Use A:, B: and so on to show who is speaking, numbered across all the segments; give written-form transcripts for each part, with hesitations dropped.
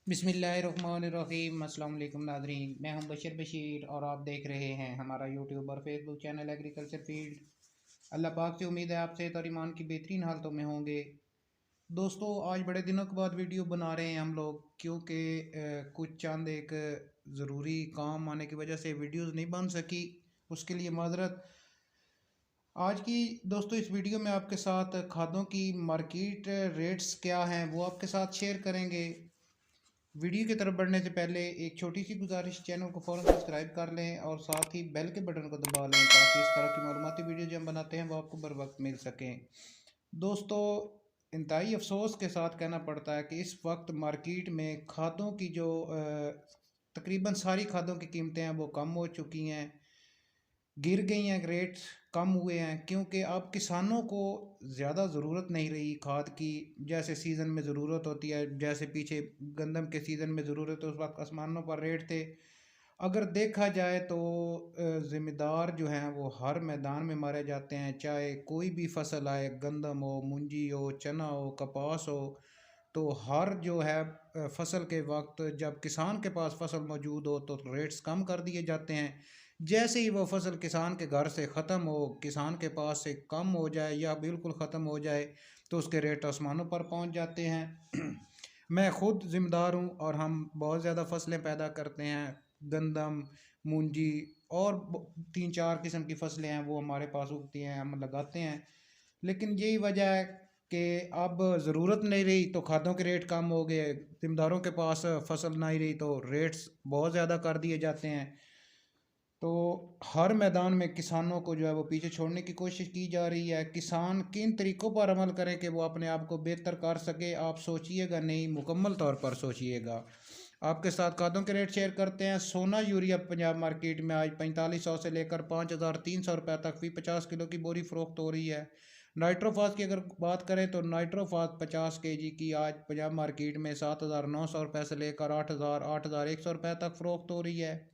A: बिस्मिल्लाहिर्रहमानिर्रहीम। अस्सलाम वालेकुम नाज़रीन, मैं हूं बशीर और आप देख रहे हैं हमारा यूट्यूब और फेसबुक चैनल एग्रीकल्चर फील्ड। अल्लाह पाक से उम्मीद है आप सेहत और ईमान की बेहतरीन हालतों में होंगे। दोस्तों, आज बड़े दिनों के बाद वीडियो बना रहे हैं हम लोग, क्योंकि कुछ चंद एक ज़रूरी काम आने की वजह से वीडियोज़ नहीं बन सकी, उसके लिए माजरत। आज की दोस्तों इस वीडियो में आपके साथ खादों की मार्केट रेट्स क्या हैं वो आपके साथ शेयर करेंगे। वीडियो की तरफ बढ़ने से पहले एक छोटी सी गुजारिश, चैनल को फ़ौरन सब्सक्राइब कर लें और साथ ही बेल के बटन को दबा लें ताकि इस तरह की मालूमाती वीडियो जो हम बनाते हैं वो आपको बर वक्त मिल सकें। दोस्तों, इंतहाई अफसोस के साथ कहना पड़ता है कि इस वक्त मार्केट में खादों की जो तकरीबन सारी खादों की कीमतें हैं वो कम हो चुकी हैं, गिर गई हैं, रेट्स कम हुए हैं, क्योंकि अब किसानों को ज़्यादा ज़रूरत नहीं रही खाद की। जैसे सीज़न में ज़रूरत होती है, जैसे पीछे गंदम के सीज़न में ज़रूरत है, उस वक्त आसमानों पर रेट थे। अगर देखा जाए तो ज़िम्मेदार जो हैं वो हर मैदान में मारे जाते हैं, चाहे कोई भी फसल आए, गंदम हो, मूंजी हो, चना हो, कपास हो। तो हर जो है फसल के वक्त जब किसान के पास फसल मौजूद हो तो रेट्स कम कर दिए जाते हैं। जैसे ही वो फसल किसान के घर से ख़त्म हो, किसान के पास से कम हो जाए या बिल्कुल ख़त्म हो जाए, तो उसके रेट आसमानों पर पहुंच जाते हैं। मैं ख़ुद ज़िम्मेदार हूँ और हम बहुत ज़्यादा फसलें पैदा करते हैं। गंदम, मूंजी और 3-4 किस्म की फसलें हैं वो हमारे पास उगती हैं, हम लगाते हैं। लेकिन यही वजह है कि अब ज़रूरत नहीं रही तो खादों के रेट कम हो गए, ज़िम्मेदारों के पास फसल नहीं रही तो रेट्स बहुत ज़्यादा कर दिए जाते हैं। तो हर मैदान में किसानों को जो है वो पीछे छोड़ने की कोशिश की जा रही है। किसान किन तरीक़ों पर अमल करें कि वो अपने आप को बेहतर कर सके, आप सोचिएगा नहीं, मुकम्मल तौर पर सोचिएगा। आपके साथ खादों के रेट शेयर करते हैं। सोना यूरिया पंजाब मार्केट में आज 4500 से लेकर 5300 रुपये तक फी 50 किलो की बोरी फ़रोख्त हो रही है। नाइट्रोफास की अगर बात करें तो नाइट्रोफास 50 kg की आज पंजाब मार्केट में 7900 रुपये से लेकर 8100 रुपये तक फ़रोख्त हो रही है।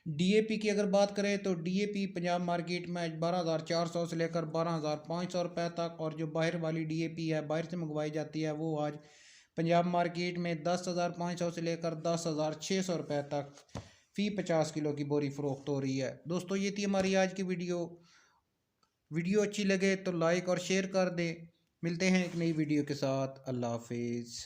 A: डीएपी की अगर बात करें तो डीएपी पंजाब मार्केट में आज 12400 से लेकर 12500 रुपये तक, और जो बाहर वाली डीएपी है, बाहर से मंगवाई जाती है, वो आज पंजाब मार्केट में 10,500 से लेकर 10,600 रुपये तक फ़ी 50 किलो की बोरी फ़रोख्त हो रही है। दोस्तों, ये थी हमारी आज की वीडियो अच्छी लगे तो लाइक और शेयर कर दें। मिलते हैं एक नई वीडियो के साथ। अल्लाह हाफिज़।